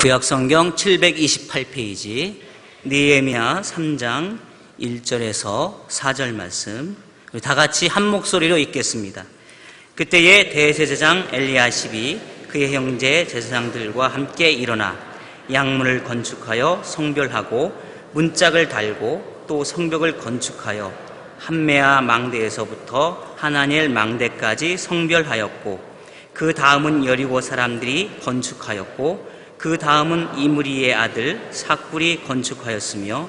구약성경 728페이지 느헤미야 3장 1절에서 4절 말씀 다 같이 한 목소리로 읽겠습니다. 그때에 대제사장 엘리야십이 그의 형제 제사장들과 함께 일어나 양문을 건축하여 성별하고 문짝을 달고 또 성벽을 건축하여 한메아 망대에서부터 하나넬 망대까지 성별하였고 그 다음은 여리고 사람들이 건축하였고 그 다음은 이므리의 아들 삭불이 건축하였으며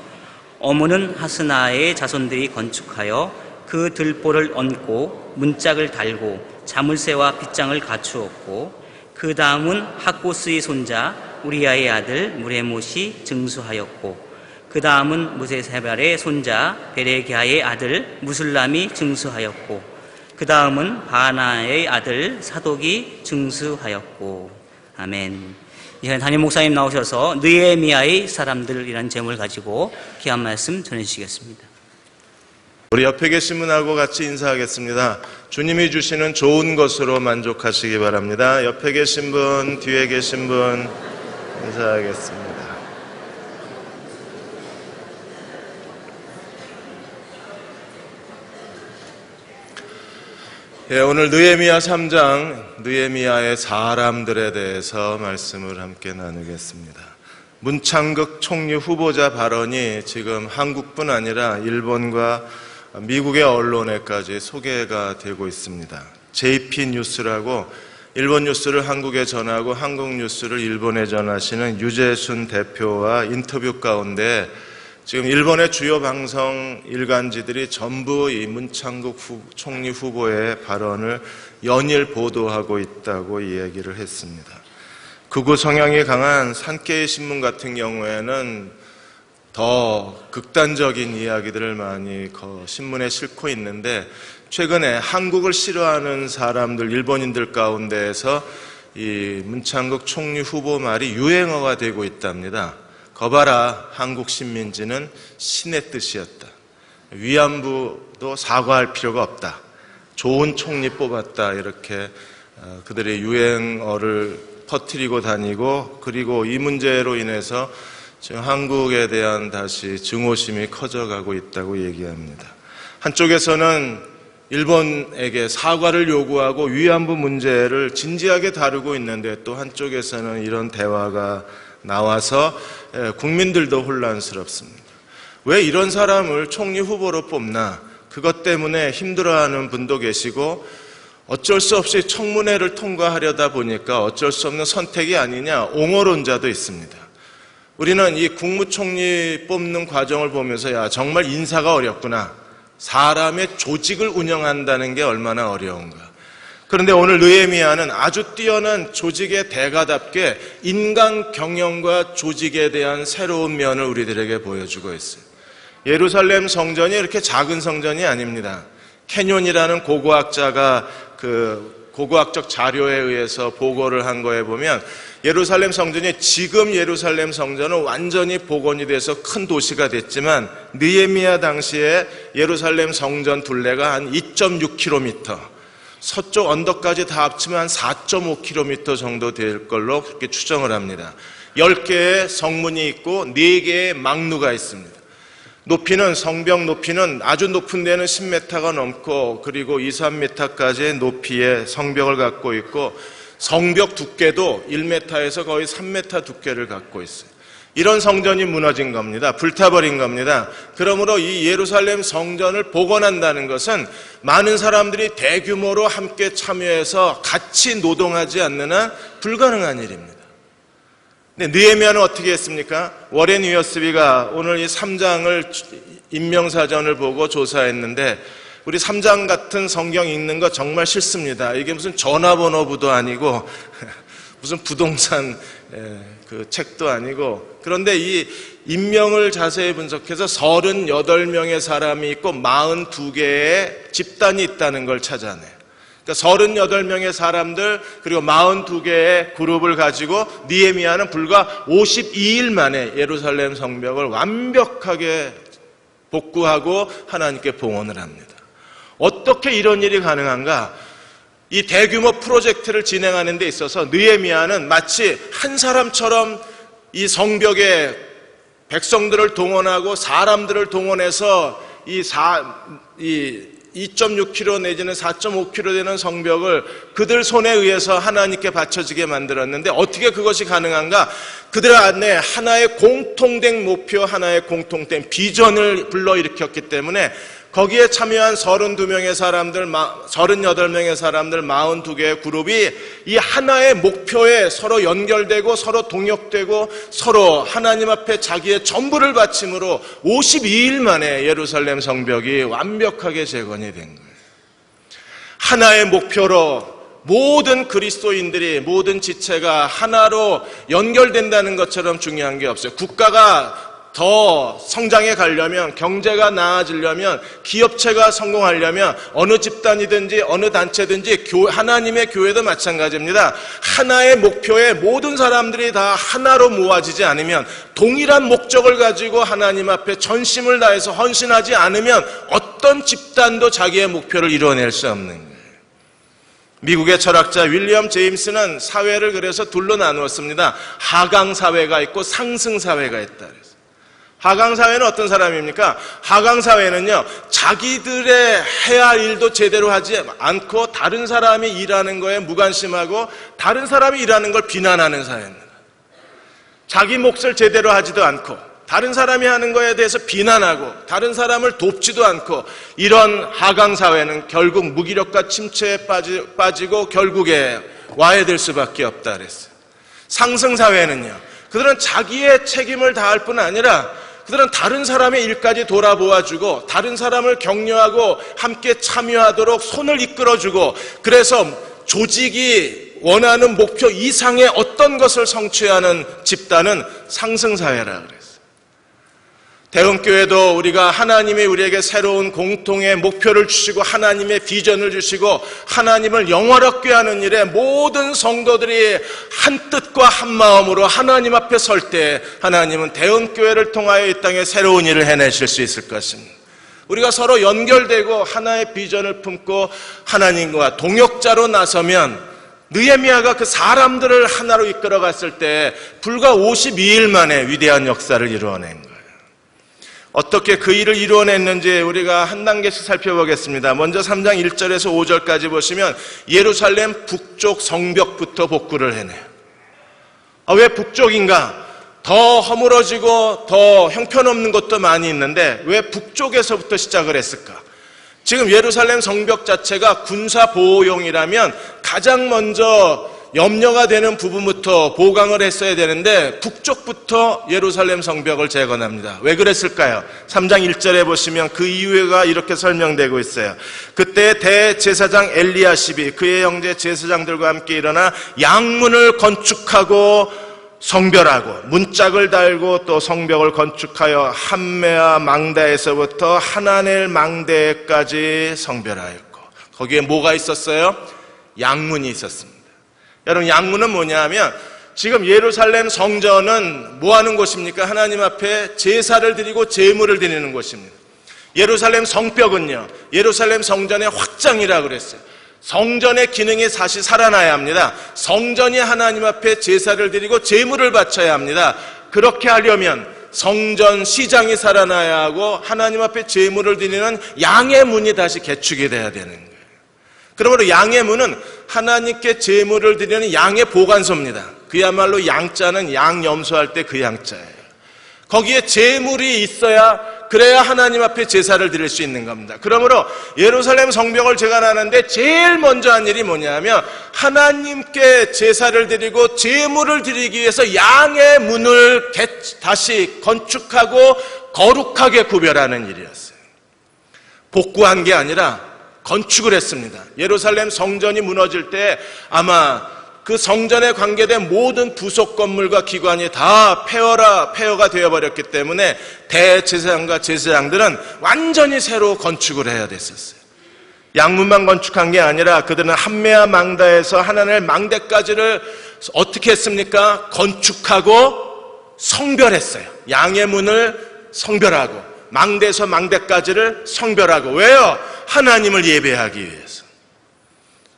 어머는 하스나의 자손들이 건축하여 그 들보를 얹고 문짝을 달고 자물쇠와 빗장을 갖추었고 그 다음은 학고스의 손자 우리야의 아들 무레못이 증수하였고 그 다음은 무세세발의 손자 베레기야의 아들 무술람이 증수하였고 그 다음은 바나의 아들 사독이 증수하였고. 아멘. 이제 담임 목사님 나오셔서 느헤미야의 사람들이라는 제목을 가지고 귀한 말씀 전해주시겠습니다. 우리 옆에 계신 분하고 같이 인사하겠습니다. 주님이 주시는 좋은 것으로 만족하시기 바랍니다. 옆에 계신 분, 뒤에 계신 분 인사하겠습니다. 오늘 느헤미야 3장, 느헤미야의 사람들에 대해서 말씀을 함께 나누겠습니다. 문창극 총리 후보자 발언이 지금 한국뿐 아니라 일본과 미국의 언론에까지 소개가 되고 있습니다. JP 뉴스라고 일본 뉴스를 한국에 전하고 한국 뉴스를 일본에 전하시는 유재순 대표와 인터뷰 가운데 지금 일본의 주요 방송 일간지들이 전부 이 문창극 총리 후보의 발언을 연일 보도하고 있다고 이야기를 했습니다. 극우 성향이 강한 산케이 신문 같은 경우에는 더 극단적인 이야기들을 많이 신문에 싣고 있는데 최근에 한국을 싫어하는 사람들, 일본인들 가운데에서 이 문창극 총리 후보 말이 유행어가 되고 있답니다. 거봐라, 한국 식민지는 신의 뜻이었다. 위안부도 사과할 필요가 없다. 좋은 총리 뽑았다. 이렇게 그들의 유행어를 퍼뜨리고 다니고, 그리고 이 문제로 인해서 지금 한국에 대한 다시 증오심이 커져가고 있다고 얘기합니다. 한쪽에서는 일본에게 사과를 요구하고 위안부 문제를 진지하게 다루고 있는데 또 한쪽에서는 이런 대화가 나와서 국민들도 혼란스럽습니다. 왜 이런 사람을 총리 후보로 뽑나? 그것 때문에 힘들어하는 분도 계시고 어쩔 수 없이 청문회를 통과하려다 보니까 어쩔 수 없는 선택이 아니냐 옹호론자도 있습니다. 우리는 이 국무총리 뽑는 과정을 보면서 야 정말 인사가 어렵구나. 사람의 조직을 운영한다는 게 얼마나 어려운가. 그런데 오늘 느헤미야는 아주 뛰어난 조직의 대가답게 인간 경영과 조직에 대한 새로운 면을 우리들에게 보여주고 있어요. 예루살렘 성전이 이렇게 작은 성전이 아닙니다. 캐년이라는 고고학자가 그 고고학적 자료에 의해서 보고를 한 거에 보면 예루살렘 성전이 지금 예루살렘 성전은 완전히 복원이 돼서 큰 도시가 됐지만 느헤미야 당시에 예루살렘 성전 둘레가 한 2.6km, 서쪽 언덕까지 다 합치면 한 4.5km 정도 될 걸로 그렇게 추정을 합니다. 10개의 성문이 있고 4개의 망루가 있습니다. 높이는, 성벽 높이는 아주 높은 데는 10m가 넘고 그리고 2, 3m까지의 높이의 성벽을 갖고 있고 성벽 두께도 1m에서 거의 3m 두께를 갖고 있어요. 이런 성전이 무너진 겁니다. 불타버린 겁니다. 그러므로 이 예루살렘 성전을 복원한다는 것은 많은 사람들이 대규모로 함께 참여해서 같이 노동하지 않는 한 불가능한 일입니다. 근데 느헤미야는 어떻게 했습니까? 워렌 위어스비가 오늘 이 3장을 인명사전을 보고 조사했는데 우리 3장 같은 성경 읽는 거 정말 싫습니다. 이게 무슨 전화번호부도 아니고 무슨 부동산 그 책도 아니고, 그런데 이 인명을 자세히 분석해서 38명의 사람이 있고 42개의 집단이 있다는 걸 찾아내요. 그러니까 38명의 사람들 그리고 42개의 그룹을 가지고 느헤미야는 불과 52일 만에 예루살렘 성벽을 완벽하게 복구하고 하나님께 봉헌을 합니다. 어떻게 이런 일이 가능한가? 이 대규모 프로젝트를 진행하는 데 있어서 느헤미야는 마치 한 사람처럼 이 성벽에 백성들을 동원하고 사람들을 동원해서 이 2.6km 내지는 4.5km 되는 성벽을 그들 손에 의해서 하나님께 바쳐지게 만들었는데 어떻게 그것이 가능한가? 그들 안에 하나의 공통된 목표, 하나의 공통된 비전을 불러일으켰기 때문에 거기에 참여한 32명의 사람들, 38명의 사람들, 42개의 그룹이 이 하나의 목표에 서로 연결되고 서로 동역되고 서로 하나님 앞에 자기의 전부를 바침으로 52일 만에 예루살렘 성벽이 완벽하게 재건이 된 거예요. 하나의 목표로 모든 그리스도인들이, 모든 지체가 하나로 연결된다는 것처럼 중요한 게 없어요. 국가가 더 성장해 가려면, 경제가 나아지려면, 기업체가 성공하려면 어느 집단이든지 어느 단체든지 하나님의 교회도 마찬가지입니다. 하나의 목표에 모든 사람들이 다 하나로 모아지지 않으면, 동일한 목적을 가지고 하나님 앞에 전심을 다해서 헌신하지 않으면 어떤 집단도 자기의 목표를 이루어낼 수 없는 거예요. 미국의 철학자 윌리엄 제임스는 사회를 그래서 둘로 나누었습니다. 하강사회가 있고 상승사회가 있다. 하강사회는 어떤 사람입니까? 하강사회는요, 자기들의 해야 할 일도 제대로 하지 않고 다른 사람이 일하는 거에 무관심하고 다른 사람이 일하는 걸 비난하는 사회입니다. 자기 몫을 제대로 하지도 않고 다른 사람이 하는 거에 대해서 비난하고 다른 사람을 돕지도 않고, 이런 하강사회는 결국 무기력과 침체에 빠지고 결국에 와해될 수밖에 없다 그랬어요. 상승사회는요, 그들은 자기의 책임을 다할 뿐 아니라 그들은 다른 사람의 일까지 돌아보아주고 다른 사람을 격려하고 함께 참여하도록 손을 이끌어주고, 그래서 조직이 원하는 목표 이상의 어떤 것을 성취하는 집단은 상승사회라 그랬어요. 대흥교회도 우리가 하나님이 우리에게 새로운 공통의 목표를 주시고 하나님의 비전을 주시고 하나님을 영화롭게 하는 일에 모든 성도들이 한 뜻과 한 마음으로 하나님 앞에 설 때 하나님은 대흥교회를 통하여 이 땅에 새로운 일을 해내실 수 있을 것입니다. 우리가 서로 연결되고 하나의 비전을 품고 하나님과 동역자로 나서면, 느헤미야가 그 사람들을 하나로 이끌어갔을 때 불과 52일 만에 위대한 역사를 이루어낸 거예요. 어떻게 그 일을 이루어냈는지 우리가 한 단계씩 살펴보겠습니다. 먼저 3장 1절에서 5절까지 보시면 예루살렘 북쪽 성벽부터 복구를 해내요. 왜 북쪽인가? 더 허물어지고 더 형편없는 것도 많이 있는데 왜 북쪽에서부터 시작을 했을까? 지금 예루살렘 성벽 자체가 군사 보호용이라면 가장 먼저 염려가 되는 부분부터 보강을 했어야 되는데 북쪽부터 예루살렘 성벽을 재건합니다. 왜 그랬을까요? 3장 1절에 보시면 그 이유가 이렇게 설명되고 있어요. 그때 대제사장 엘리야십이 그의 형제 제사장들과 함께 일어나 양문을 건축하고 성별하고 문짝을 달고 또 성벽을 건축하여 함메아 망대에서부터 하나넬 망대까지 성별하였고, 거기에 뭐가 있었어요? 양문이 있었습니다. 여러분, 양문은 뭐냐 하면 지금 예루살렘 성전은 뭐 하는 곳입니까? 하나님 앞에 제사를 드리고 제물을 드리는 곳입니다. 예루살렘 성벽은요, 예루살렘 성전의 확장이라고 그랬어요. 성전의 기능이 다시 살아나야 합니다. 성전이 하나님 앞에 제사를 드리고 제물을 바쳐야 합니다. 그렇게 하려면 성전 시장이 살아나야 하고 하나님 앞에 제물을 드리는 양의 문이 다시 개축이 돼야 되는 거예요. 그러므로 양의 문은 하나님께 제물을 드리는 양의 보관소입니다. 그야말로 양자는 양 염소할 때 그 양자예요. 거기에 제물이 있어야, 그래야 하나님 앞에 제사를 드릴 수 있는 겁니다. 그러므로 예루살렘 성벽을 재건하는데 제일 먼저 한 일이 뭐냐면 하나님께 제사를 드리고 제물을 드리기 위해서 양의 문을 다시 건축하고 거룩하게 구별하는 일이었어요. 복구한 게 아니라 건축을 했습니다. 예루살렘 성전이 무너질 때 아마 그 성전에 관계된 모든 부속 건물과 기관이 다 폐허가 되어버렸기 때문에 대제사장과 제사장들은 완전히 새로 건축을 해야 됐었어요. 양문만 건축한 게 아니라 그들은 함메아 망다에서 하나넬 망대까지를 어떻게 했습니까? 건축하고 성별했어요. 양의 문을 성별하고 망대에서 망대까지를 성별하고. 왜요? 하나님을 예배하기 위해서.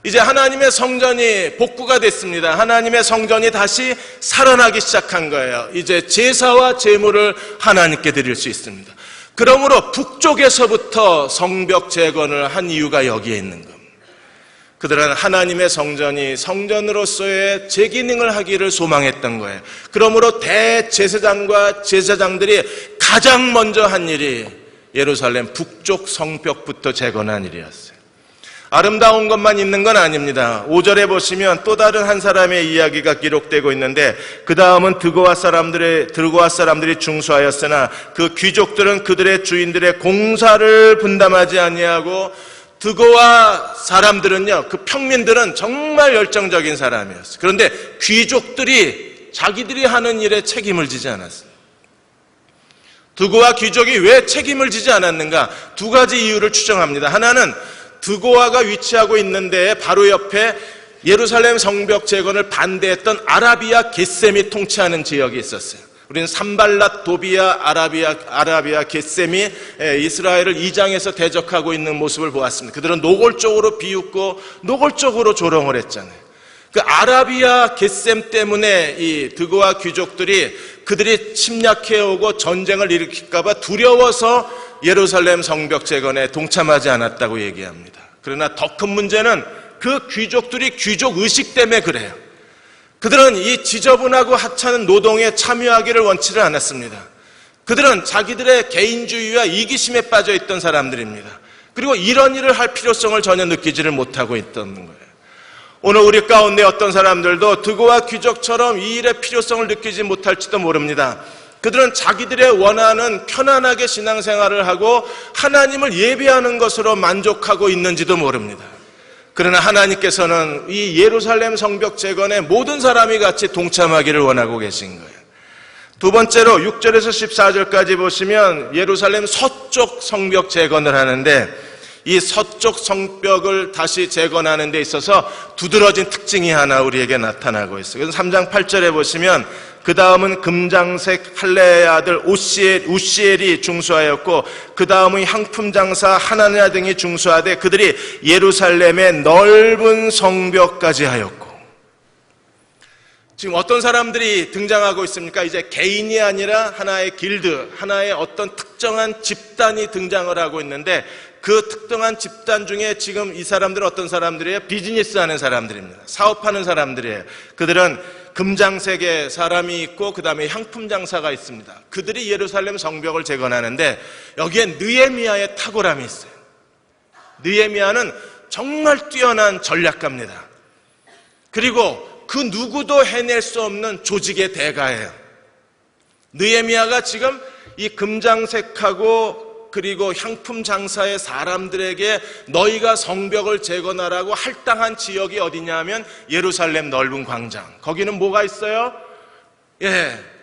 이제 하나님의 성전이 복구가 됐습니다. 하나님의 성전이 다시 살아나기 시작한 거예요. 이제 제사와 제물을 하나님께 드릴 수 있습니다. 그러므로 북쪽에서부터 성벽 재건을 한 이유가 여기에 있는 겁니다. 그들은 하나님의 성전이 성전으로서의 재기능을 하기를 소망했던 거예요. 그러므로 대제사장과 제사장들이 가장 먼저 한 일이 예루살렘 북쪽 성벽부터 재건한 일이었어요. 아름다운 것만 있는 건 아닙니다. 5절에 보시면 또 다른 한 사람의 이야기가 기록되고 있는데, 그 다음은 드고아 사람들이 중수하였으나 그 귀족들은 그들의 주인들의 공사를 분담하지 아니하고, 드고아 사람들은요, 그 평민들은 정말 열정적인 사람이었어요. 그런데 귀족들이 자기들이 하는 일에 책임을 지지 않았어요. 드고아 귀족이 왜 책임을 지지 않았는가? 두 가지 이유를 추정합니다. 하나는 드고아가 위치하고 있는데 바로 옆에 예루살렘 성벽 재건을 반대했던 아라비아 겟셈이 통치하는 지역이 있었어요. 우리는 산발랏, 도비아, 아라비아 겟셈이 이스라엘을 이장에서 대적하고 있는 모습을 보았습니다. 그들은 노골적으로 비웃고 노골적으로 조롱을 했잖아요. 그 아라비아 겟셈 때문에 이 드고아 귀족들이 그들이 침략해오고 전쟁을 일으킬까 봐 두려워서 예루살렘 성벽 재건에 동참하지 않았다고 얘기합니다. 그러나 더 큰 문제는 그 귀족들이 귀족 의식 때문에 그래요. 그들은 이 지저분하고 하찮은 노동에 참여하기를 원치를 않았습니다. 그들은 자기들의 개인주의와 이기심에 빠져 있던 사람들입니다. 그리고 이런 일을 할 필요성을 전혀 느끼지를 못하고 있던 거예요. 오늘 우리 가운데 어떤 사람들도 드고아 귀족처럼 이 일의 필요성을 느끼지 못할지도 모릅니다. 그들은 자기들의 원하는 편안하게 신앙생활을 하고 하나님을 예배하는 것으로 만족하고 있는지도 모릅니다. 그러나 하나님께서는 이 예루살렘 성벽 재건에 모든 사람이 같이 동참하기를 원하고 계신 거예요. 두 번째로 6절에서 14절까지 보시면 예루살렘 서쪽 성벽 재건을 하는데, 이 서쪽 성벽을 다시 재건하는 데 있어서 두드러진 특징이 하나 우리에게 나타나고 있어요. 그래서 3장 8절에 보시면 그 다음은 금장색 할레의 아들 우시엘이 중수하였고, 그 다음은 향품장사 하나냐 등이 중수하되 그들이 예루살렘의 넓은 성벽까지 하였고. 지금 어떤 사람들이 등장하고 있습니까? 이제 개인이 아니라 하나의 길드, 하나의 어떤 특정한 집단이 등장을 하고 있는데, 그 특정한 집단 중에 지금 이 사람들은 어떤 사람들이에요? 비즈니스 하는 사람들입니다. 사업하는 사람들이에요. 그들은 금장색의 사람이 있고 그 다음에 향품 장사가 있습니다. 그들이 예루살렘 성벽을 재건하는데 여기에 느헤미야의 탁월함이 있어요. 느헤미야는 정말 뛰어난 전략가입니다. 그리고 그 누구도 해낼 수 없는 조직의 대가예요. 느헤미야가 지금 이 금장색하고 그리고 향품 장사의 사람들에게 너희가 성벽을 재건하라고 할당한 지역이 어디냐면 예루살렘 넓은 광장. 거기는 뭐가 있어요?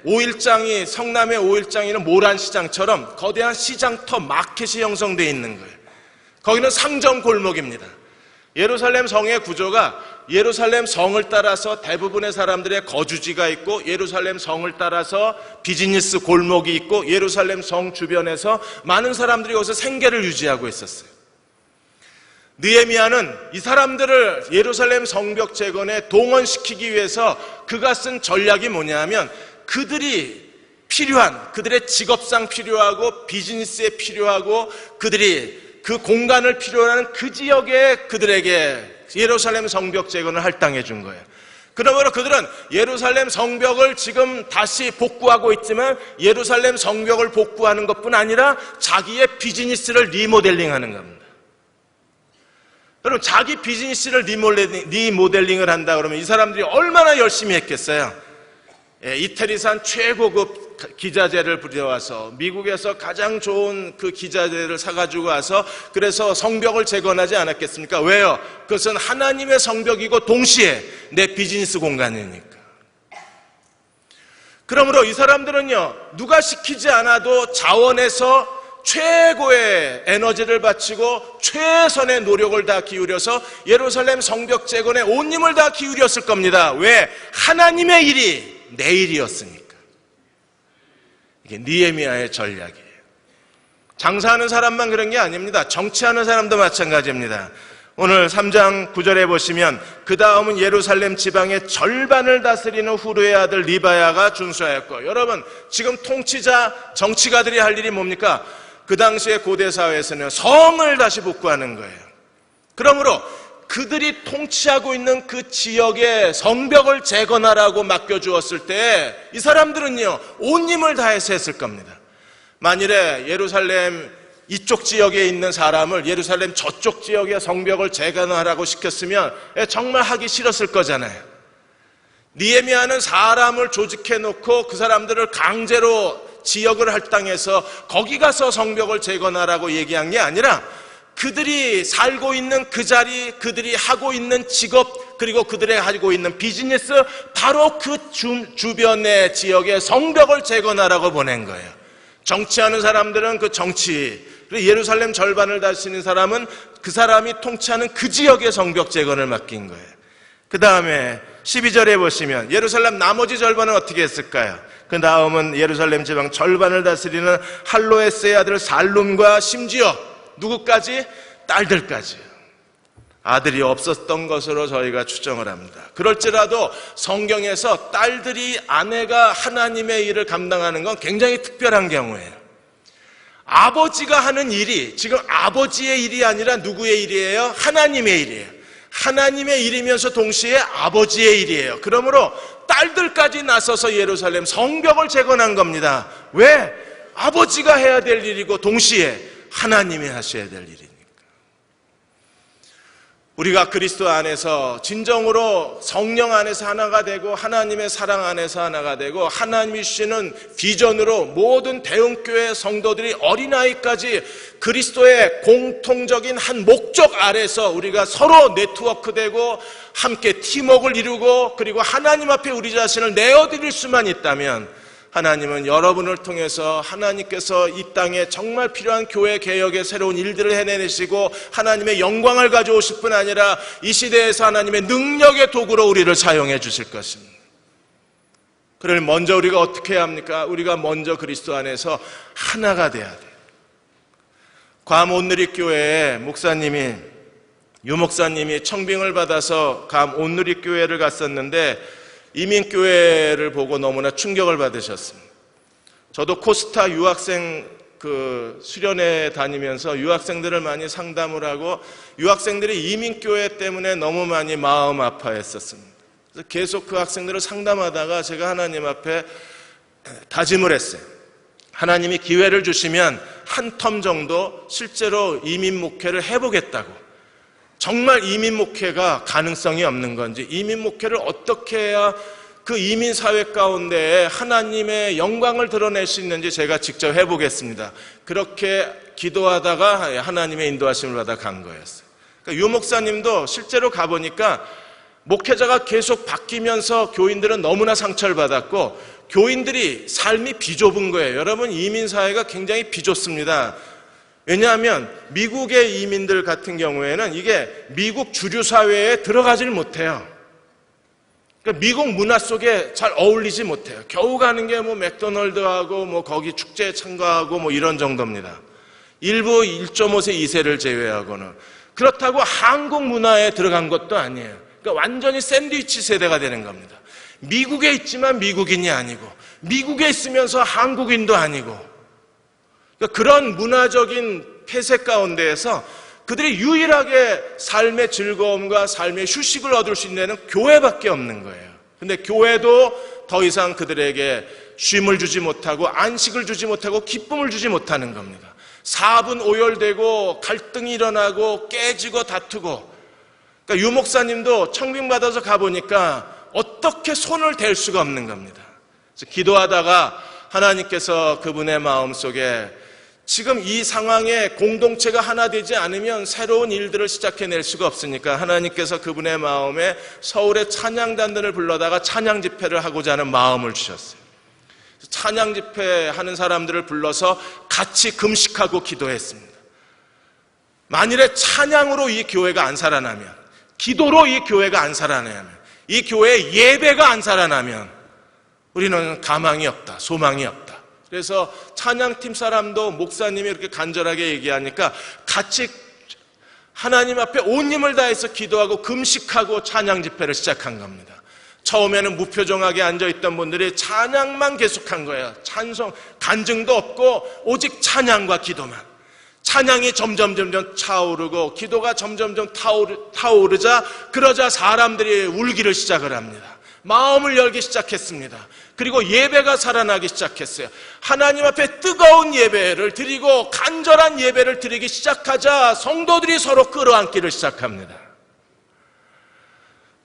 오일장이, 성남의 오일장에는 모란시장처럼 거대한 시장터 마켓이 형성되어 있는 거예요. 거기는 상점 골목입니다. 예루살렘 성의 구조가 예루살렘 성을 따라서 대부분의 사람들의 거주지가 있고, 예루살렘 성을 따라서 비즈니스 골목이 있고, 예루살렘 성 주변에서 많은 사람들이 여기서 생계를 유지하고 있었어요. 느헤미야는 이 사람들을 예루살렘 성벽 재건에 동원시키기 위해서 그가 쓴 전략이 뭐냐면, 그들이 필요한, 그들의 직업상 필요하고 비즈니스에 필요하고 그들이 그 공간을 필요로 하는 그 지역에 그들에게 예루살렘 성벽 재건을 할당해 준 거예요. 그러므로 그들은 예루살렘 성벽을 지금 다시 복구하고 있지만 예루살렘 성벽을 복구하는 것뿐 아니라 자기의 비즈니스를 리모델링하는 겁니다. 여러분, 자기 비즈니스를 리모델링을 한다 그러면 이 사람들이 얼마나 열심히 했겠어요? 이태리산 최고급 기자재를 부려와서 미국에서 가장 좋은 그 기자재를 사가지고 와서 그래서 성벽을 재건하지 않았겠습니까? 왜요? 그것은 하나님의 성벽이고 동시에 내 비즈니스 공간이니까. 그러므로 이 사람들은요, 누가 시키지 않아도 자원에서 최고의 에너지를 바치고 최선의 노력을 다 기울여서 예루살렘 성벽 재건에 온 힘을 다 기울였을 겁니다. 왜? 하나님의 일이 내 일이었으니까. 이게 느헤미야의 전략이에요. 장사하는 사람만 그런 게 아닙니다. 정치하는 사람도 마찬가지입니다. 오늘 3장 9절에 보시면 그 다음은 예루살렘 지방의 절반을 다스리는 후르의 아들 리바야가 준수하였고, 여러분 지금 통치자 정치가들이 할 일이 뭡니까? 그 당시의 고대 사회에서는 성을 다시 복구하는 거예요. 그러므로 그들이 통치하고 있는 그 지역의 성벽을 재건하라고 맡겨주었을 때 이 사람들은요 온 힘을 다해서 했을 겁니다. 만일에 예루살렘 이쪽 지역에 있는 사람을 예루살렘 저쪽 지역의 성벽을 재건하라고 시켰으면 정말 하기 싫었을 거잖아요. 느헤미야는 사람을 조직해 놓고 그 사람들을 강제로 지역을 할당해서 거기 가서 성벽을 재건하라고 얘기한 게 아니라 그들이 살고 있는 그 자리, 그들이 하고 있는 직업, 그리고 그들이 가지고 있는 비즈니스, 바로 그 주변의 지역의 성벽을 재건하라고 보낸 거예요. 정치하는 사람들은 그 정치, 그리고 예루살렘 절반을 다스리는 사람은 그 사람이 통치하는 그 지역의 성벽 재건을 맡긴 거예요. 그 다음에 12절에 보시면 예루살렘 나머지 절반은 어떻게 했을까요? 그 다음은 예루살렘 지방 절반을 다스리는 할로에스의 아들 살룸과 심지어 누구까지? 딸들까지. 아들이 없었던 것으로 저희가 추정을 합니다. 그럴지라도 성경에서 딸들이 아내가 하나님의 일을 감당하는 건 굉장히 특별한 경우예요. 아버지가 하는 일이 지금 아버지의 일이 아니라 누구의 일이에요? 하나님의 일이에요. 하나님의 일이면서 동시에 아버지의 일이에요. 그러므로 딸들까지 나서서 예루살렘 성벽을 재건한 겁니다. 왜? 아버지가 해야 될 일이고 동시에 하나님이 하셔야 될 일이니까. 우리가 그리스도 안에서 진정으로 성령 안에서 하나가 되고 하나님의 사랑 안에서 하나가 되고 하나님이 주시는 비전으로 모든 대흥교회 성도들이 어린아이까지 그리스도의 공통적인 한 목적 아래서 우리가 서로 네트워크되고 함께 팀워크를 이루고 그리고 하나님 앞에 우리 자신을 내어드릴 수만 있다면 하나님은 여러분을 통해서 하나님께서 이 땅에 정말 필요한 교회 개혁의 새로운 일들을 해내시고 하나님의 영광을 가져오실 뿐 아니라 이 시대에서 하나님의 능력의 도구로 우리를 사용해 주실 것입니다. 그를 먼저 우리가 어떻게 해야 합니까? 우리가 먼저 그리스도 안에서 하나가 돼야 돼요. 괌 온누리교회에 유목사님이 청빙을 받아서 괌 온누리교회를 갔었는데 이민교회를 보고 너무나 충격을 받으셨습니다. 저도 코스타 유학생 수련회 다니면서 유학생들을 많이 상담을 하고 유학생들이 이민교회 때문에 너무 많이 마음 아파했었습니다. 그래서 계속 그 학생들을 상담하다가 제가 하나님 앞에 다짐을 했어요. 하나님이 기회를 주시면 한 텀 정도 실제로 이민 목회를 해보겠다고. 정말 이민 목회가 가능성이 없는 건지 이민 목회를 어떻게 해야 그 이민 사회 가운데 하나님의 영광을 드러낼 수 있는지 제가 직접 해보겠습니다. 그렇게 기도하다가 하나님의 인도하심을 받아 간 거였어요. 그러니까 유 목사님도 실제로 가보니까 목회자가 계속 바뀌면서 교인들은 너무나 상처를 받았고 교인들이 삶이 비좁은 거예요. 여러분 이민 사회가 굉장히 비좁습니다. 왜냐하면 미국의 이민들 같은 경우에는 이게 미국 주류 사회에 들어가질 못해요. 그러니까 미국 문화 속에 잘 어울리지 못해요. 겨우 가는 게 맥도널드하고 거기 축제에 참가하고 이런 정도입니다. 일부 1.5세, 2세를 제외하고는. 그렇다고 한국 문화에 들어간 것도 아니에요. 그러니까 완전히 샌드위치 세대가 되는 겁니다. 미국에 있지만 미국인이 아니고 미국에 있으면서 한국인도 아니고 그러니까 그런 문화적인 폐쇄 가운데에서 그들이 유일하게 삶의 즐거움과 삶의 휴식을 얻을 수 있는 데는 교회밖에 없는 거예요. 근데 교회도 더 이상 그들에게 쉼을 주지 못하고 안식을 주지 못하고 기쁨을 주지 못하는 겁니다. 사분 오열되고 갈등이 일어나고 깨지고 다투고. 그러니까 유 목사님도 청빙받아서 가보니까 어떻게 손을 댈 수가 없는 겁니다. 그래서 기도하다가 하나님께서 그분의 마음속에 지금 이 상황에 공동체가 하나 되지 않으면 새로운 일들을 시작해낼 수가 없으니까 하나님께서 그분의 마음에 서울의 찬양단들을 불러다가 찬양 집회를 하고자 하는 마음을 주셨어요. 찬양 집회 하는 사람들을 불러서 같이 금식하고 기도했습니다. 만일에 찬양으로 이 교회가 안 살아나면, 기도로 이 교회가 안 살아나면, 이 교회의 예배가 안 살아나면 우리는 가망이 없다, 소망이 없다. 그래서 찬양팀 사람도 목사님이 이렇게 간절하게 얘기하니까 같이 하나님 앞에 온 힘을 다해서 기도하고 금식하고 찬양 집회를 시작한 겁니다. 처음에는 무표정하게 앉아있던 분들이 찬양만 계속한 거예요. 찬송, 간증도 없고 오직 찬양과 기도만. 찬양이 점점 차오르고 기도가 점점 타오르자 그러자 사람들이 울기를 시작을 합니다. 마음을 열기 시작했습니다. 그리고 예배가 살아나기 시작했어요. 하나님 앞에 뜨거운 예배를 드리고 간절한 예배를 드리기 시작하자 성도들이 서로 끌어안기를 시작합니다.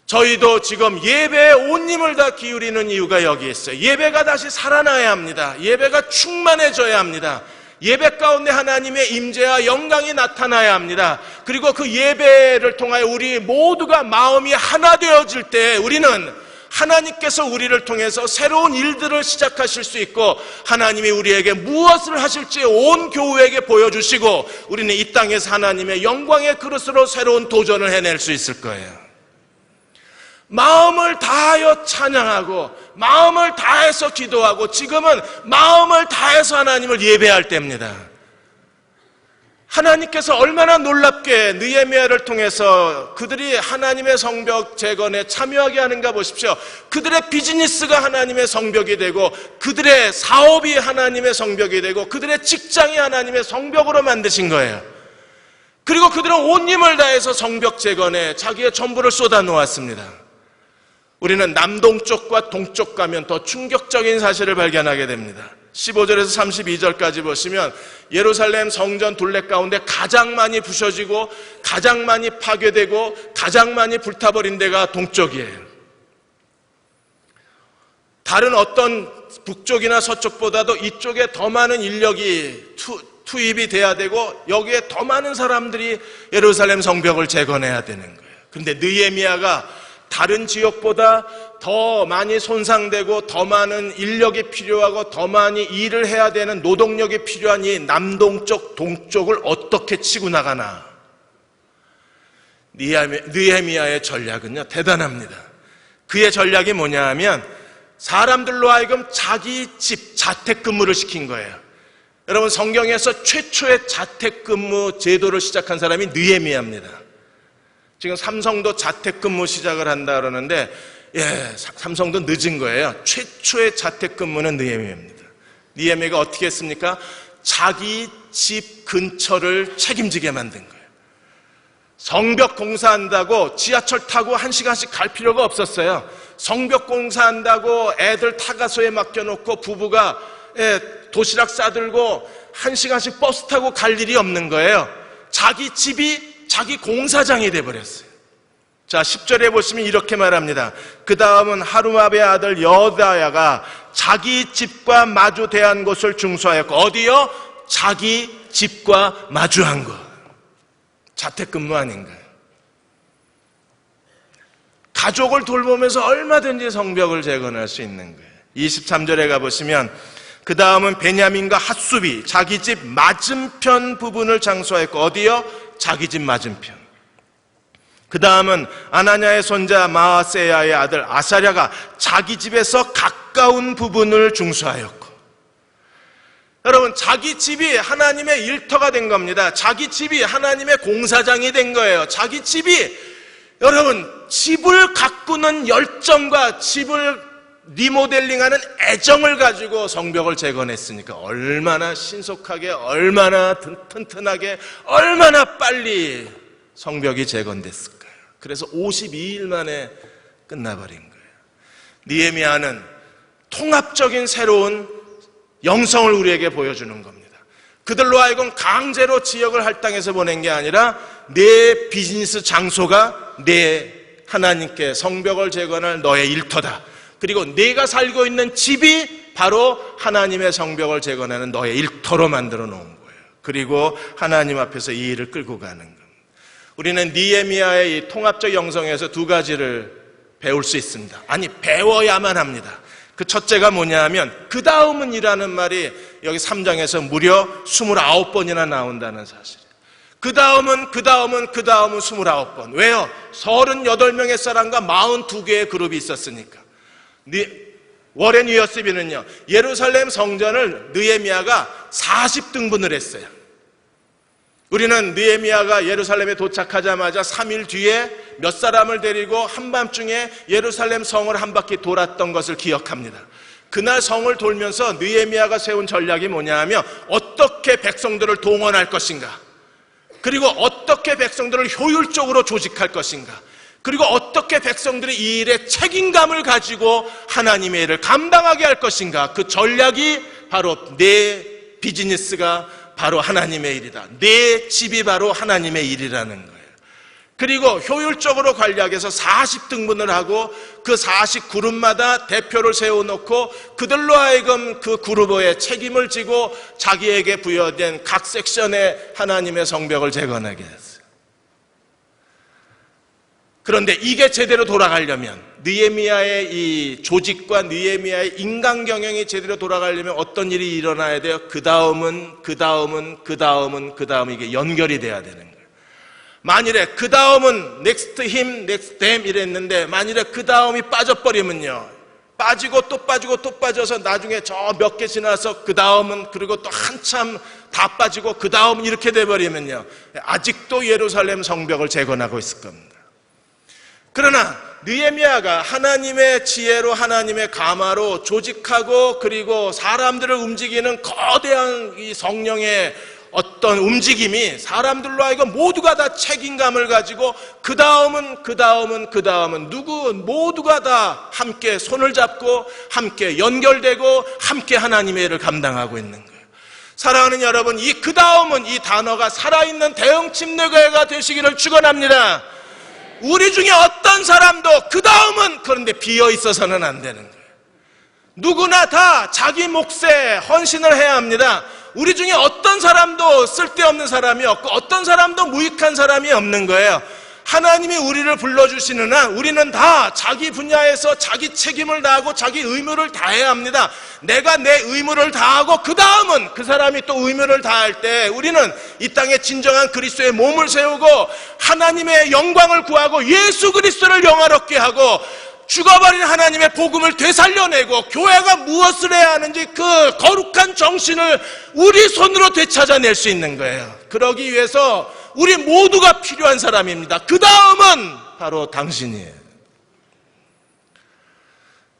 저희도 지금 예배에 온 힘을 다 기울이는 이유가 여기 있어요. 예배가 다시 살아나야 합니다. 예배가 충만해져야 합니다. 예배 가운데 하나님의 임재와 영광이 나타나야 합니다. 그리고 그 예배를 통하여 우리 모두가 마음이 하나 되어질 때 우리는 하나님께서 우리를 통해서 새로운 일들을 시작하실 수 있고 하나님이 우리에게 무엇을 하실지 온 교회에게 보여주시고 우리는 이 땅에서 하나님의 영광의 그릇으로 새로운 도전을 해낼 수 있을 거예요. 마음을 다하여 찬양하고 마음을 다해서 기도하고 지금은 마음을 다해서 하나님을 예배할 때입니다. 하나님께서 얼마나 놀랍게 느헤미야를 통해서 그들이 하나님의 성벽 재건에 참여하게 하는가 보십시오. 그들의 비즈니스가 하나님의 성벽이 되고 그들의 사업이 하나님의 성벽이 되고 그들의 직장이 하나님의 성벽으로 만드신 거예요. 그리고 그들은 온 힘을 다해서 성벽 재건에 자기의 전부를 쏟아 놓았습니다. 우리는 남동쪽과 동쪽 가면 더 충격적인 사실을 발견하게 됩니다. 15절에서 32절까지 보시면 예루살렘 성전 둘레 가운데 가장 많이 부셔지고 가장 많이 파괴되고 가장 많이 불타버린 데가 동쪽이에요. 다른 어떤 북쪽이나 서쪽보다도 이쪽에 더 많은 인력이 투입이 돼야 되고 여기에 더 많은 사람들이 예루살렘 성벽을 재건해야 되는 거예요. 그런데 느헤미야가 다른 지역보다 더 많이 손상되고 더 많은 인력이 필요하고 더 많이 일을 해야 되는 노동력이 필요한 이 남동쪽, 동쪽을 어떻게 치고 나가나. 느헤미야의 전략은요 대단합니다. 그의 전략이 뭐냐 하면 사람들로 하여금 자기 집 자택근무를 시킨 거예요. 여러분 성경에서 최초의 자택근무 제도를 시작한 사람이 느헤미야입니다. 지금 삼성도 자택근무 시작을 한다 그러는데 삼성도 늦은 거예요. 최초의 자택근무는 느헤미야입니다. 느헤미야가 어떻게 했습니까? 자기 집 근처를 책임지게 만든 거예요. 성벽 공사한다고 지하철 타고 1시간씩 갈 필요가 없었어요. 성벽 공사한다고 애들 타가소에 맡겨놓고 부부가 도시락 싸들고 1시간씩 버스 타고 갈 일이 없는 거예요. 자기 집이 자기 공사장이 돼버렸어요. 자, 10절에 보시면 이렇게 말합니다. 그 다음은 하루마베의 아들 여다야가 자기 집과 마주 대한 곳을 중수하였고 어디요? 자기 집과 마주한 곳. 자택근무 아닌가요? 가족을 돌보면서 얼마든지 성벽을 재건할 수 있는 거예요. 23절에 가보시면 그 다음은 베냐민과 핫수비 자기 집 맞은편 부분을 장수하였고 어디요? 자기 집 맞은편. 그 다음은 아나냐의 손자 마아세야의 아들 아사랴가 자기 집에서 가까운 부분을 중수하였고 여러분 자기 집이 하나님의 일터가 된 겁니다. 자기 집이 하나님의 공사장이 된 거예요. 자기 집이 여러분 집을 가꾸는 열정과 집을 리모델링하는 애정을 가지고 성벽을 재건했으니까 얼마나 신속하게 얼마나 튼튼하게 얼마나 빨리 성벽이 재건됐을까요? 그래서 52일 만에 끝나버린 거예요. 느헤미야는 통합적인 새로운 영성을 우리에게 보여주는 겁니다. 그들로 하여금 강제로 지역을 할당해서 보낸 게 아니라 내 비즈니스 장소가 내 하나님께 성벽을 재건할 너의 일터다. 그리고 내가 살고 있는 집이 바로 하나님의 성벽을 재건하는 너의 일터로 만들어 놓은 거예요. 그리고 하나님 앞에서 이 일을 끌고 가는 겁니다. 우리는 느헤미야의 이 통합적 영성에서 두 가지를 배울 수 있습니다. 아니 배워야만 합니다. 그 첫째가 뭐냐 하면 그 다음은 이라는 말이 여기 3장에서 무려 29번이나 나온다는 사실이에요. 그 다음은 29번. 왜요? 38명의 사람과 42개의 그룹이 있었으니까. 워렌 위어스비는요 예루살렘 성전을 느헤미야가 40등분을 했어요. 우리는 느헤미야가 예루살렘에 도착하자마자 3일 뒤에 몇 사람을 데리고 한밤중에 예루살렘 성을 한 바퀴 돌았던 것을 기억합니다. 그날 성을 돌면서 느헤미야가 세운 전략이 뭐냐 하면 어떻게 백성들을 동원할 것인가, 그리고 어떻게 백성들을 효율적으로 조직할 것인가, 그리고 어떻게 백성들이 이 일에 책임감을 가지고 하나님의 일을 감당하게 할 것인가. 그 전략이 바로 내 비즈니스가 바로 하나님의 일이다, 내 집이 바로 하나님의 일이라는 거예요. 그리고 효율적으로 관리하기 위해서 40등분을 하고 그 40그룹마다 대표를 세워놓고 그들로 하여금 그 그룹의 책임을 지고 자기에게 부여된 각 섹션에 하나님의 성벽을 재건하게 했어요. 그런데 이게 제대로 돌아가려면, 느헤미야의 이 조직과 느헤미야의 인간 경영이 제대로 돌아가려면 어떤 일이 일어나야 돼요? 그 다음은 이게 연결이 돼야 되는 거예요. 만일에 그 다음은 next him, next them 이랬는데 만일에 그 다음이 빠져버리면요, 빠지고 또 빠지고 또 빠져서 나중에 저 몇 개 지나서 그 다음은, 그리고 또 한참 다 빠지고 그 다음 이렇게 돼버리면요, 아직도 예루살렘 성벽을 재건하고 있을 겁니다. 그러나 느헤미야가 하나님의 지혜로, 하나님의 감화로 조직하고 그리고 사람들을 움직이는 거대한 이 성령의 어떤 움직임이 사람들로 하여금 모두가 다 책임감을 가지고 그 다음은 누구 모두가 다 함께 손을 잡고 함께 연결되고 함께 하나님의 일을 감당하고 있는 거예요. 사랑하는 여러분, 이 그 다음은, 이 단어가 살아있는 대형 침례교회가 되시기를 축원합니다. 우리 중에 어떤 사람도 그 다음은 그런데 비어 있어서는 안 되는 거예요. 누구나 다 자기 몫에 헌신을 해야 합니다. 우리 중에 어떤 사람도 쓸데없는 사람이 없고 어떤 사람도 무익한 사람이 없는 거예요. 하나님이 우리를 불러주시는 한 우리는 다 자기 분야에서 자기 책임을 다하고 자기 의무를 다해야 합니다. 내가 내 의무를 다하고 그 다음은 그 사람이 또 의무를 다할 때 우리는 이 땅에 진정한 그리스도의 몸을 세우고 하나님의 영광을 구하고 예수 그리스도를 영화롭게 하고 죽어버린 하나님의 복음을 되살려내고 교회가 무엇을 해야 하는지 그 거룩한 정신을 우리 손으로 되찾아낼 수 있는 거예요. 그러기 위해서 우리 모두가 필요한 사람입니다. 그 다음은 바로 당신이에요.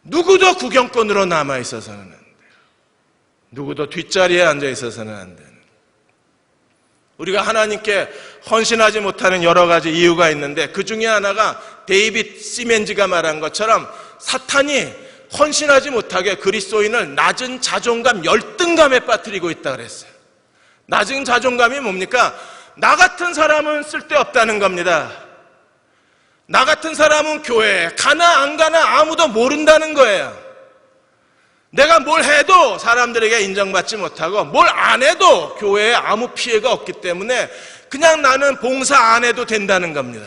누구도 구경꾼으로 남아있어서는 안 돼요. 누구도 뒷자리에 앉아있어서는 안 돼요. 우리가 하나님께 헌신하지 못하는 여러 가지 이유가 있는데 그 중에 하나가 데이빗 시멘즈가 말한 것처럼 사탄이 헌신하지 못하게 그리스도인을 낮은 자존감, 열등감에 빠뜨리고 있다 그랬어요. 낮은 자존감이 뭡니까? 나 같은 사람은 쓸데없다는 겁니다. 나 같은 사람은 교회에 가나 안 가나 아무도 모른다는 거예요. 내가 뭘 해도 사람들에게 인정받지 못하고 뭘 안 해도 교회에 아무 피해가 없기 때문에 그냥 나는 봉사 안 해도 된다는 겁니다.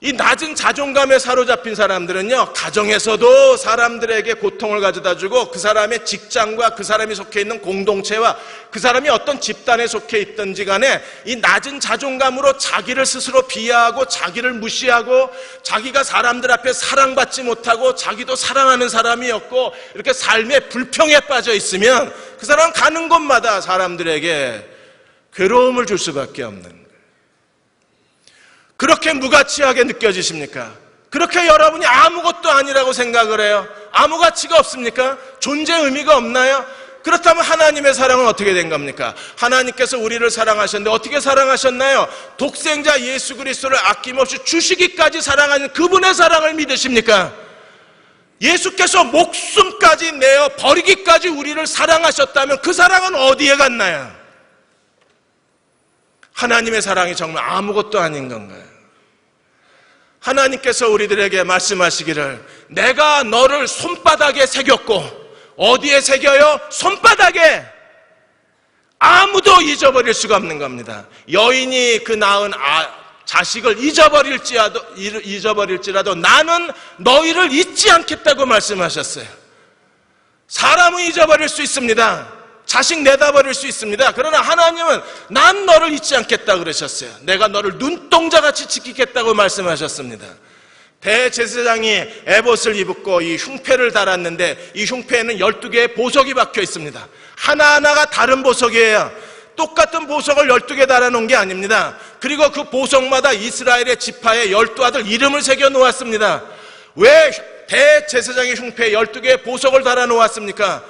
이 낮은 자존감에 사로잡힌 사람들은요, 가정에서도 사람들에게 고통을 가져다 주고 그 사람의 직장과 그 사람이 속해 있는 공동체와 그 사람이 어떤 집단에 속해 있든지 간에 이 낮은 자존감으로 자기를 스스로 비하하고 자기를 무시하고 자기가 사람들 앞에 사랑받지 못하고 자기도 사랑하는 사람이 없고 이렇게 삶의 불평에 빠져 있으면 그 사람 가는 곳마다 사람들에게 괴로움을 줄 수밖에 없는 거예요. 그렇게 무가치하게 느껴지십니까? 그렇게 여러분이 아무것도 아니라고 생각을 해요? 아무 가치가 없습니까? 존재 의미가 없나요? 그렇다면 하나님의 사랑은 어떻게 된 겁니까? 하나님께서 우리를 사랑하셨는데 어떻게 사랑하셨나요? 독생자 예수 그리스도를 아낌없이 주시기까지 사랑하는 그분의 사랑을 믿으십니까? 예수께서 목숨까지 내어 버리기까지 우리를 사랑하셨다면 그 사랑은 어디에 갔나요? 하나님의 사랑이 정말 아무것도 아닌 건가요? 하나님께서 우리들에게 말씀하시기를 내가 너를 손바닥에 새겼고 어디에 새겨요? 손바닥에. 아무도 잊어버릴 수가 없는 겁니다. 여인이 그 낳은 자식을 잊어버릴지라도 나는 너희를 잊지 않겠다고 말씀하셨어요. 사람은 잊어버릴 수 있습니다. 자식 내다버릴 수 있습니다. 그러나 하나님은 난 너를 잊지 않겠다 그러셨어요. 내가 너를 눈동자같이 지키겠다고 말씀하셨습니다. 대제사장이 에봇을 입고 이 흉패를 달았는데 이 흉패에는 12개의 보석이 박혀 있습니다. 하나하나가 다른 보석이에요. 똑같은 보석을 12개 달아놓은 게 아닙니다. 그리고 그 보석마다 이스라엘의 지파의 12아들 이름을 새겨 놓았습니다. 왜 대제사장의 흉패에 12개의 보석을 달아놓았습니까?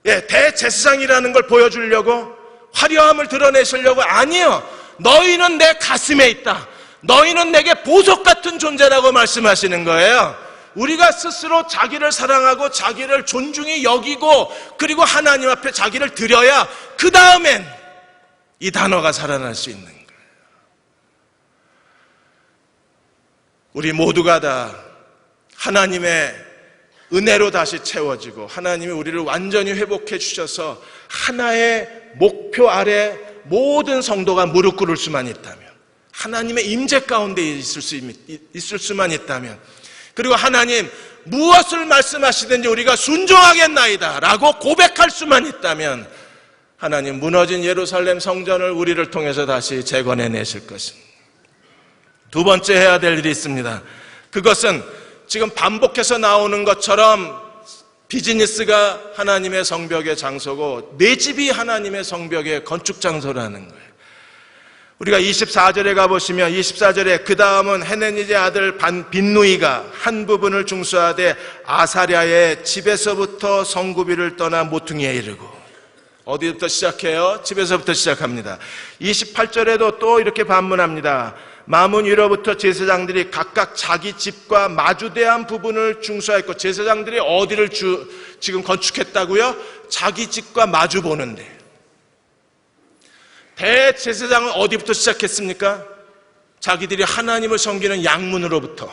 대제사장이라는 걸 보여주려고? 화려함을 드러내시려고? 아니요. 너희는 내 가슴에 있다. 너희는 내게 보석 같은 존재라고 말씀하시는 거예요. 우리가 스스로 자기를 사랑하고 자기를 존중히 여기고 그리고 하나님 앞에 자기를 드려야 그 다음엔 이 단어가 살아날 수 있는 거예요. 우리 모두가 다 하나님의 은혜로 다시 채워지고 하나님이 우리를 완전히 회복해 주셔서 하나의 목표 아래 모든 성도가 무릎 꿇을 수만 있다면, 하나님의 임재 가운데 있을 수만 있다면, 그리고 하나님 무엇을 말씀하시든지 우리가 순종하겠나이다 라고 고백할 수만 있다면 하나님 무너진 예루살렘 성전을 우리를 통해서 다시 재건해내실 것입니다. 두 번째 해야 될 일이 있습니다. 그것은 지금 반복해서 나오는 것처럼 비즈니스가 하나님의 성벽의 장소고 내 집이 하나님의 성벽의 건축 장소라는 거예요. 우리가 24절에 가보시면 24절에 그 다음은 헤네니의 아들 빈누이가 한 부분을 중수하되 아사랴의 집에서부터 성구비를 떠나 모퉁이에 이르고, 어디부터 시작해요? 집에서부터 시작합니다. 28절에도 또 이렇게 반문합니다. 마문 위로부터 제사장들이 각각 자기 집과 마주대한 부분을 중수하였고, 제사장들이 어디를 지금 건축했다고요? 자기 집과 마주 보는데. 대제사장은 어디부터 시작했습니까? 자기들이 하나님을 섬기는 양문으로부터.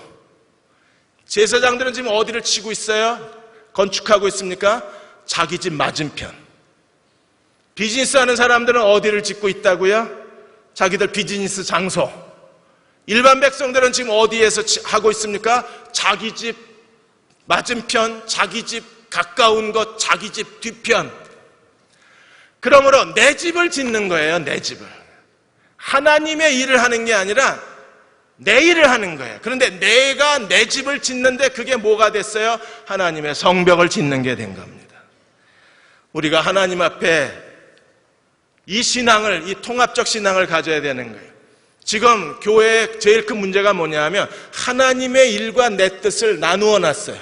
제사장들은 지금 어디를 치고 있어요? 건축하고 있습니까? 자기 집 맞은편. 비즈니스 하는 사람들은 어디를 짓고 있다고요? 자기들 비즈니스 장소. 일반 백성들은 지금 어디에서 하고 있습니까? 자기 집 맞은편, 자기 집 가까운 것, 자기 집 뒤편. 그러므로 내 집을 짓는 거예요, 내 집을. 하나님의 일을 하는 게 아니라 내 일을 하는 거예요. 그런데 내가 내 집을 짓는데 그게 뭐가 됐어요? 하나님의 성벽을 짓는 게 된 겁니다. 우리가 하나님 앞에 이 신앙을, 이 통합적 신앙을 가져야 되는 거예요. 지금 교회의 제일 큰 문제가 뭐냐 하면 하나님의 일과 내 뜻을 나누어 놨어요.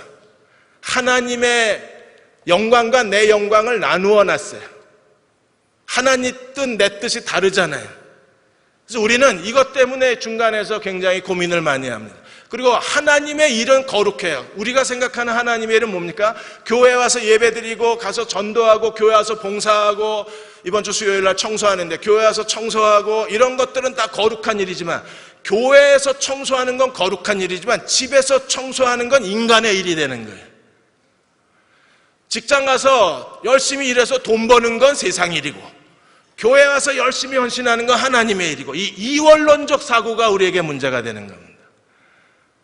하나님의 영광과 내 영광을 나누어 놨어요. 하나님 뜻, 내 뜻이 다르잖아요. 그래서 우리는 이것 때문에 중간에서 굉장히 고민을 많이 합니다. 그리고 하나님의 일은 거룩해요. 우리가 생각하는 하나님의 일은 뭡니까? 교회 와서 예배드리고 가서 전도하고 교회 와서 봉사하고 이번 주 수요일 날 청소하는데 교회 와서 청소하고 이런 것들은 다 거룩한 일이지만, 교회에서 청소하는 건 거룩한 일이지만 집에서 청소하는 건 인간의 일이 되는 거예요. 직장 가서 열심히 일해서 돈 버는 건 세상 일이고 교회 와서 열심히 헌신하는 건 하나님의 일이고, 이 이원론적 사고가 우리에게 문제가 되는 겁니다.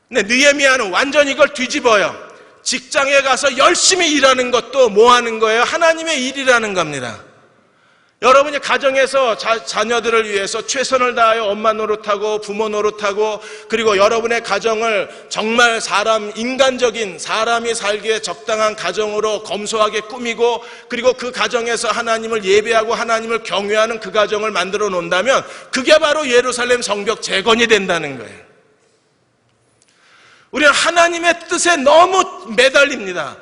근데 느헤미야는 완전히 이걸 뒤집어요. 직장에 가서 열심히 일하는 것도 뭐 하는 거예요? 하나님의 일이라는 겁니다. 여러분이 가정에서 자녀들을 위해서 최선을 다하여 엄마 노릇하고 부모 노릇하고, 그리고 여러분의 가정을 정말 인간적인 사람이 살기에 적당한 가정으로 검소하게 꾸미고, 그리고 그 가정에서 하나님을 예배하고 하나님을 경외하는 그 가정을 만들어 놓는다면 그게 바로 예루살렘 성벽 재건이 된다는 거예요. 우리는 하나님의 뜻에 너무 매달립니다.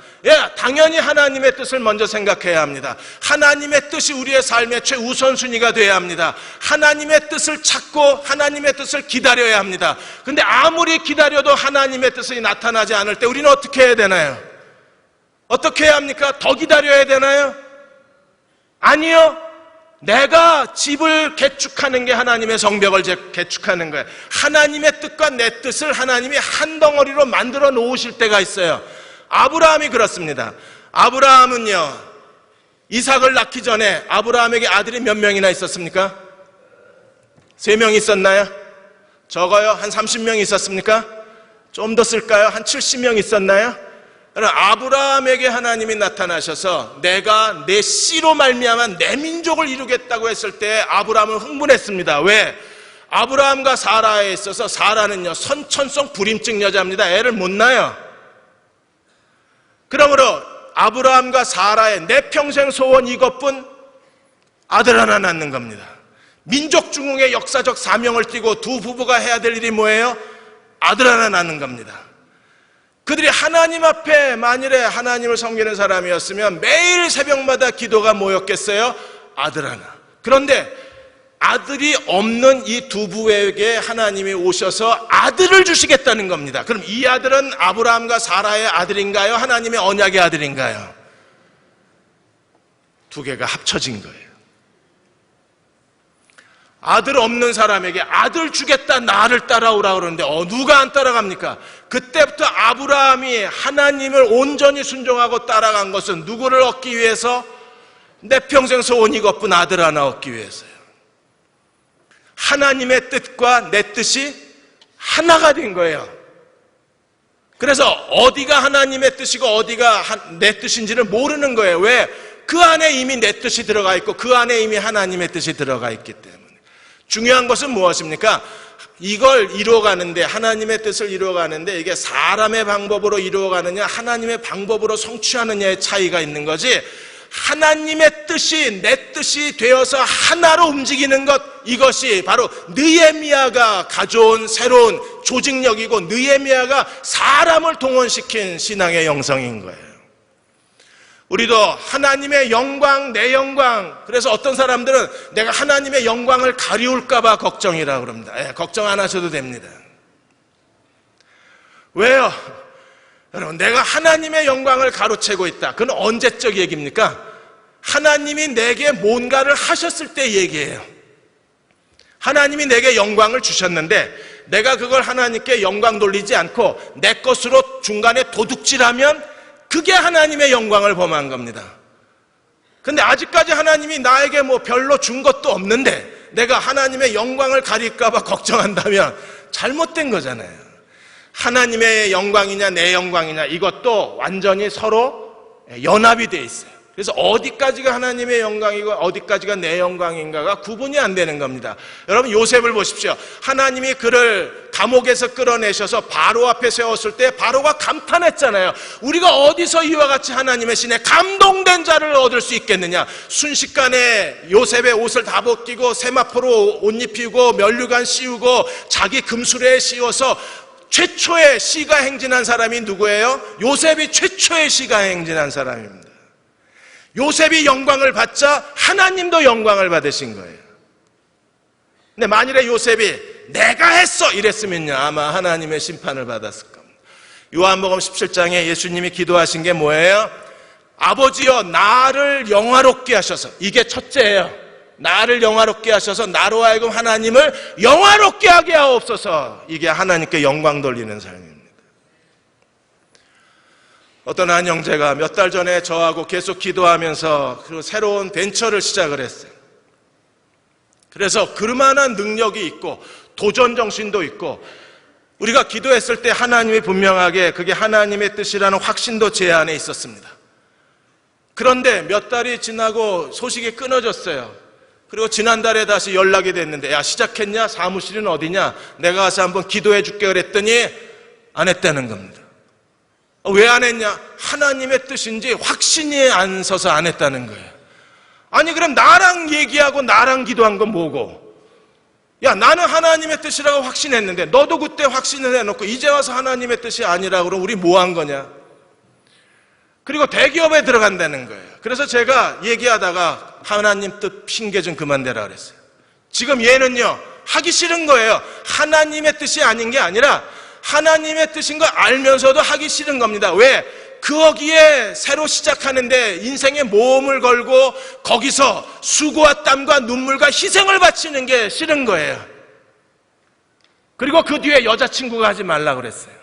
당연히 하나님의 뜻을 먼저 생각해야 합니다. 하나님의 뜻이 우리의 삶의 최우선순위가 되어야 합니다. 하나님의 뜻을 찾고 하나님의 뜻을 기다려야 합니다. 근데 아무리 기다려도 하나님의 뜻이 나타나지 않을 때 우리는 어떻게 해야 되나요? 어떻게 해야 합니까? 더 기다려야 되나요? 아니요. 내가 집을 개축하는 게 하나님의 성벽을 개축하는 거예요. 하나님의 뜻과 내 뜻을 하나님이 한 덩어리로 만들어 놓으실 때가 있어요. 아브라함이 그렇습니다. 아브라함은요, 이삭을 낳기 전에 아브라함에게 아들이 몇 명이나 있었습니까? 3명 있었나요? 적어요? 한 30명 있었습니까? 좀 더 쓸까요? 한 70명 있었나요? 아브라함에게 하나님이 나타나셔서 내가 내 씨로 말미암아 내 민족을 이루겠다고 했을 때 아브라함은 흥분했습니다. 왜? 아브라함과 사라에 있어서 사라는요, 선천성 불임증 여자입니다. 애를 못 낳아요. 그러므로 아브라함과 사라의 내 평생 소원 이것뿐, 아들 하나 낳는 겁니다. 민족 중흥의 역사적 사명을 띠고 두 부부가 해야 될 일이 뭐예요? 아들 하나 낳는 겁니다. 그들이 하나님 앞에 만일에 하나님을 섬기는 사람이었으면 매일 새벽마다 기도가 뭐였겠어요? 아들 하나. 그런데 아들이 없는 이 두 부부에게 하나님이 오셔서 아들을 주시겠다는 겁니다. 그럼 이 아들은 아브라함과 사라의 아들인가요? 하나님의 언약의 아들인가요? 두 개가 합쳐진 거예요. 아들 없는 사람에게 아들 주겠다, 나를 따라오라 그러는데 누가 안 따라갑니까? 그때부터 아브라함이 하나님을 온전히 순종하고 따라간 것은 누구를 얻기 위해서? 내 평생 소원 이것뿐, 아들 하나 얻기 위해서요. 하나님의 뜻과 내 뜻이 하나가 된 거예요. 그래서 어디가 하나님의 뜻이고 어디가 내 뜻인지를 모르는 거예요. 왜? 그 안에 이미 내 뜻이 들어가 있고 그 안에 이미 하나님의 뜻이 들어가 있기 때문에. 중요한 것은 무엇입니까? 이걸 이루어가는데, 하나님의 뜻을 이루어가는데 이게 사람의 방법으로 이루어가느냐 하나님의 방법으로 성취하느냐의 차이가 있는 거지, 하나님의 뜻이 내 뜻이 되어서 하나로 움직이는 것, 이것이 바로 느헤미야가 가져온 새로운 조직력이고 느헤미야가 사람을 동원시킨 신앙의 영성인 거예요. 우리도 하나님의 영광, 내 영광. 그래서 어떤 사람들은 내가 하나님의 영광을 가리울까 봐 걱정이라고 그럽니다. 걱정 안 하셔도 됩니다. 왜요? 여러분, 내가 하나님의 영광을 가로채고 있다. 그건 언제적 얘기입니까? 하나님이 내게 뭔가를 하셨을 때 얘기예요. 하나님이 내게 영광을 주셨는데 내가 그걸 하나님께 영광 돌리지 않고 내 것으로 중간에 도둑질하면 그게 하나님의 영광을 범한 겁니다. 근데 아직까지 하나님이 나에게 뭐 별로 준 것도 없는데 내가 하나님의 영광을 가릴까 봐 걱정한다면 잘못된 거잖아요. 하나님의 영광이냐 내 영광이냐 이것도 완전히 서로 연합이 돼 있어요. 그래서 어디까지가 하나님의 영광이고 어디까지가 내 영광인가가 구분이 안 되는 겁니다. 여러분, 요셉을 보십시오. 하나님이 그를 감옥에서 끌어내셔서 바로 앞에 세웠을 때 바로가 감탄했잖아요. 우리가 어디서 이와 같이 하나님의 신에 감동된 자를 얻을 수 있겠느냐. 순식간에 요셉의 옷을 다 벗기고 세마포로 옷 입히고 면류관 씌우고 자기 금수레에 씌워서 최초의 시가 행진한 사람이 누구예요? 요셉이 최초의 시가 행진한 사람입니다. 요셉이 영광을 받자 하나님도 영광을 받으신 거예요. 근데 만일에 요셉이 내가 했어 이랬으면요, 아마 하나님의 심판을 받았을 겁니다. 요한복음 17장에 예수님이 기도하신 게 뭐예요? 아버지여, 나를 영화롭게 하셔서, 이게 첫째예요. 나를 영화롭게 하셔서 나로 하여금 하나님을 영화롭게 하게 하옵소서. 이게 하나님께 영광 돌리는 삶입니다. 어떤 한 형제가 몇 달 전에 저하고 계속 기도하면서 그 새로운 벤처를 시작을 했어요. 그래서 그만한 능력이 있고 도전 정신도 있고, 우리가 기도했을 때 하나님이 분명하게 그게 하나님의 뜻이라는 확신도 제 안에 있었습니다. 그런데 몇 달이 지나고 소식이 끊어졌어요. 그리고 지난달에 다시 연락이 됐는데, 야, 시작했냐? 사무실은 어디냐? 내가 가서 한번 기도해 줄게 그랬더니 안 했다는 겁니다. 왜 안 했냐? 하나님의 뜻인지 확신이 안 서서 안 했다는 거예요. 아니, 그럼 나랑 얘기하고 나랑 기도한 건 뭐고? 야, 나는 하나님의 뜻이라고 확신했는데 너도 그때 확신을 해놓고 이제 와서 하나님의 뜻이 아니라고 그러면 우리 뭐 한 거냐? 그리고 대기업에 들어간다는 거예요. 그래서 제가 얘기하다가 하나님 뜻 핑계 좀 그만 대라 그랬어요. 지금 얘는요, 하기 싫은 거예요. 하나님의 뜻이 아닌 게 아니라 하나님의 뜻인 걸 알면서도 하기 싫은 겁니다. 왜? 거기에 새로 시작하는데 인생의 모험을 걸고 거기서 수고와 땀과 눈물과 희생을 바치는 게 싫은 거예요. 그리고 그 뒤에 여자친구가 하지 말라 그랬어요.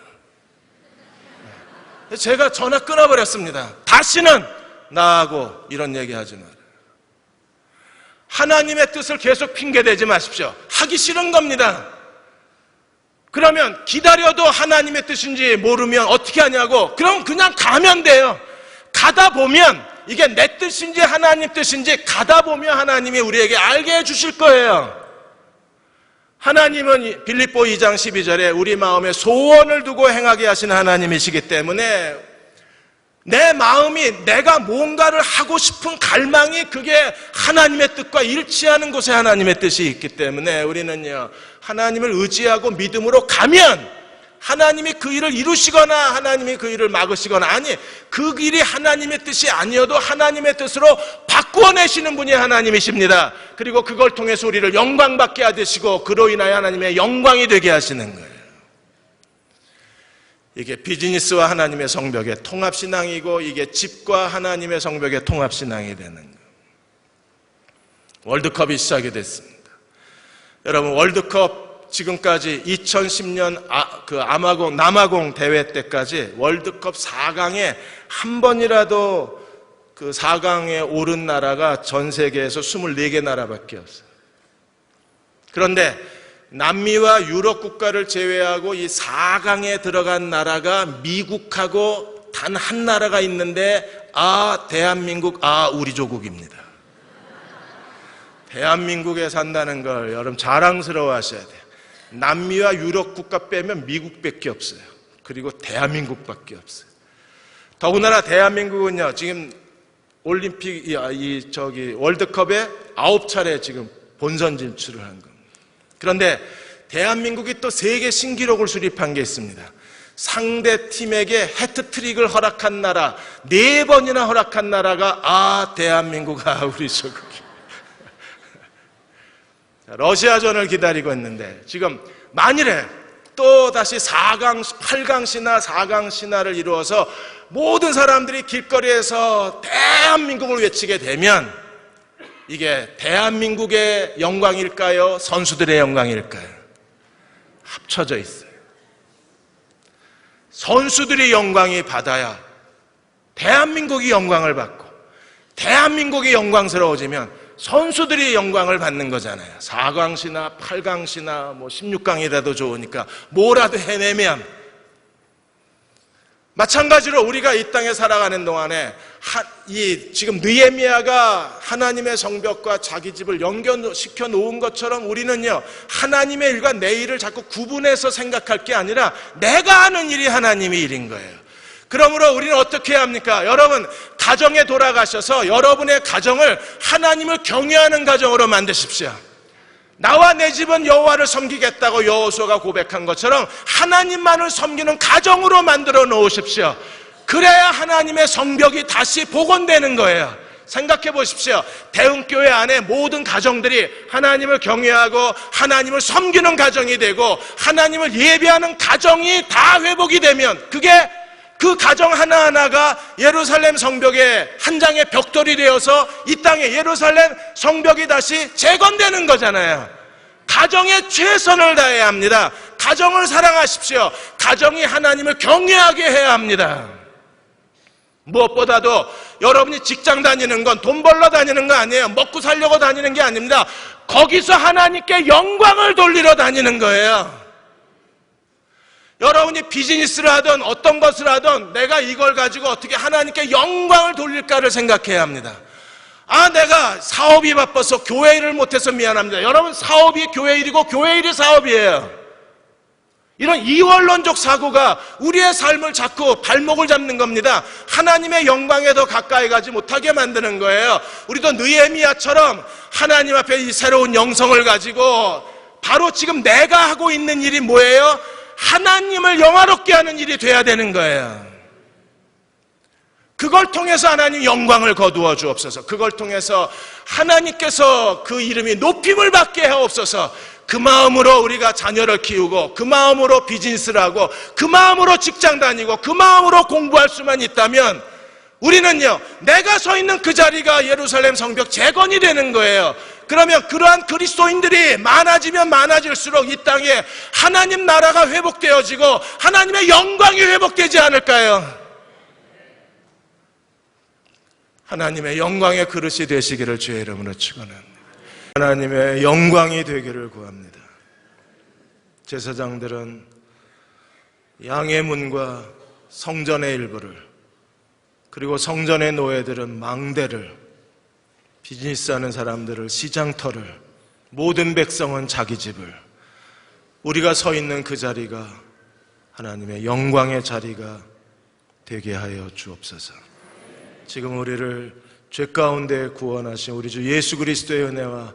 제가 전화 끊어버렸습니다. 다시는 나하고 이런 얘기 하지 마라. 하나님의 뜻을 계속 핑계대지 마십시오. 하기 싫은 겁니다. 그러면 기다려도 하나님의 뜻인지 모르면 어떻게 하냐고. 그럼 그냥 가면 돼요. 가다 보면 이게 내 뜻인지 하나님 뜻인지 가다 보면 하나님이 우리에게 알게 해주실 거예요. 하나님은 빌립보 2장 12절에 우리 마음에 소원을 두고 행하게 하신 하나님이시기 때문에 내 마음이 내가 뭔가를 하고 싶은 갈망이 그게 하나님의 뜻과 일치하는 곳에 하나님의 뜻이 있기 때문에 우리는요, 하나님을 의지하고 믿음으로 가면 하나님이 그 일을 이루시거나 하나님이 그 일을 막으시거나, 아니, 그 일이 하나님의 뜻이 아니어도 하나님의 뜻으로 바꾸어내시는 분이 하나님이십니다. 그리고 그걸 통해서 우리를 영광받게 하시고 그로 인하여 하나님의 영광이 되게 하시는 거예요. 이게 비즈니스와 하나님의 성벽의 통합신앙이고, 이게 집과 하나님의 성벽의 통합신앙이 되는 거예요. 월드컵이 시작이 됐습니다. 여러분, 월드컵 지금까지 2010년 남아공 대회 때까지 월드컵 4강에 한 번이라도 그 4강에 오른 나라가 전 세계에서 24개 나라밖에 없어요. 그런데 남미와 유럽 국가를 제외하고 이 4강에 들어간 나라가 미국하고 단 한 나라가 있는데, 대한민국, 우리 조국입니다. 대한민국에 산다는 걸 여러분 자랑스러워 하셔야 돼요. 남미와 유럽 국가 빼면 미국밖에 없어요. 그리고 대한민국밖에 없어요. 더군다나 대한민국은요, 지금 올림픽, 월드컵에 9차례 지금 본선 진출을 한 겁니다. 그런데 대한민국이 또 세계 신기록을 수립한 게 있습니다. 상대 팀에게 해트트릭을 허락한 나라, 4번이나 허락한 나라가, 대한민국, 우리 조국이. 러시아전을 기다리고 있는데, 지금 만일에 또 다시 8강 신화, 4강 신화를 이루어서 모든 사람들이 길거리에서 대한민국을 외치게 되면 이게 대한민국의 영광일까요? 선수들의 영광일까요? 합쳐져 있어요. 선수들이 영광이 받아야 대한민국이 영광을 받고, 대한민국이 영광스러워지면 선수들이 영광을 받는 거잖아요. 4강시나 8강시나 16강이라도 좋으니까 뭐라도 해내면. 마찬가지로 우리가 이 땅에 살아가는 동안에 지금 느헤미야가 하나님의 성벽과 자기 집을 연결시켜 놓은 것처럼 우리는요, 하나님의 일과 내 일을 자꾸 구분해서 생각할 게 아니라 내가 하는 일이 하나님의 일인 거예요. 그러므로 우리는 어떻게 해야 합니까? 여러분, 가정에 돌아가셔서 여러분의 가정을 하나님을 경외하는 가정으로 만드십시오. 나와 내 집은 여호와를 섬기겠다고 여호수아가 고백한 것처럼 하나님만을 섬기는 가정으로 만들어 놓으십시오. 그래야 하나님의 성벽이 다시 복원되는 거예요. 생각해 보십시오. 대흥교회 안에 모든 가정들이 하나님을 경외하고 하나님을 섬기는 가정이 되고 하나님을 예배하는 가정이 다 회복이 되면 그게 그 가정 하나하나가 예루살렘 성벽의 한 장의 벽돌이 되어서 이 땅에 예루살렘 성벽이 다시 재건되는 거잖아요. 가정에 최선을 다해야 합니다. 가정을 사랑하십시오. 가정이 하나님을 경외하게 해야 합니다. 무엇보다도 여러분이 직장 다니는 건 돈 벌러 다니는 거 아니에요. 먹고 살려고 다니는 게 아닙니다. 거기서 하나님께 영광을 돌리러 다니는 거예요. 여러분이 비즈니스를 하든 어떤 것을 하든 내가 이걸 가지고 어떻게 하나님께 영광을 돌릴까를 생각해야 합니다. 내가 사업이 바빠서 교회 일을 못해서 미안합니다. 여러분, 사업이 교회 일이고 교회 일이 사업이에요. 이런 이원론적 사고가 우리의 삶을 자꾸 발목을 잡는 겁니다. 하나님의 영광에 더 가까이 가지 못하게 만드는 거예요. 우리도 느헤미야처럼 하나님 앞에 이 새로운 영성을 가지고 바로 지금 내가 하고 있는 일이 뭐예요? 하나님을 영화롭게 하는 일이 돼야 되는 거예요. 그걸 통해서 하나님 영광을 거두어 주옵소서. 그걸 통해서 하나님께서 그 이름이 높임을 받게 하옵소서. 그 마음으로 우리가 자녀를 키우고 그 마음으로 비즈니스를 하고 그 마음으로 직장 다니고 그 마음으로 공부할 수만 있다면 우리는요, 내가 서 있는 그 자리가 예루살렘 성벽 재건이 되는 거예요. 그러면 그러한 그리스도인들이 많아지면 많아질수록 이 땅에 하나님 나라가 회복되어지고 하나님의 영광이 회복되지 않을까요? 하나님의 영광의 그릇이 되시기를 주의 이름으로 축원합니다. 하나님의 영광이 되기를 구합니다. 제사장들은 양의 문과 성전의 일부를, 그리고 성전의 노예들은 망대를, 비즈니스하는 사람들을 시장터를, 모든 백성은 자기 집을, 우리가 서 있는 그 자리가 하나님의 영광의 자리가 되게 하여 주옵소서. 지금 우리를 죄 가운데 구원하신 우리 주 예수 그리스도의 은혜와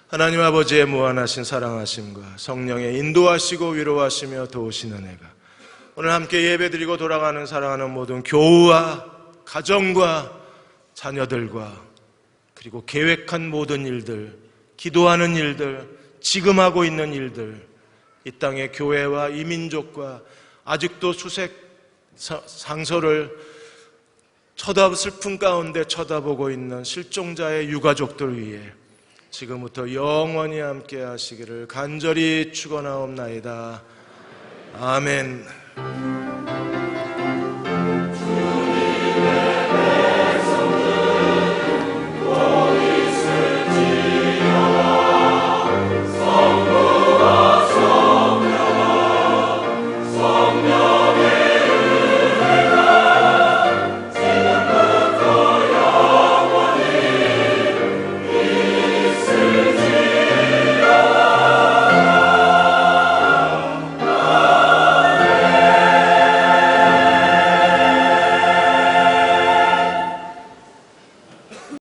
하나님 아버지의 무한하신 사랑하심과 성령의 인도하시고 위로하시며 도우시는 은혜가 오늘 함께 예배드리고 돌아가는 사랑하는 모든 교우와 가정과 자녀들과 그리고 계획한 모든 일들, 기도하는 일들, 지금 하고 있는 일들, 이 땅의 교회와 이 민족과 아직도 수색 상소를 슬픔 가운데 쳐다보고 있는 실종자의 유가족들 위해 지금부터 영원히 함께 하시기를 간절히 축원하옵나이다. 아멘.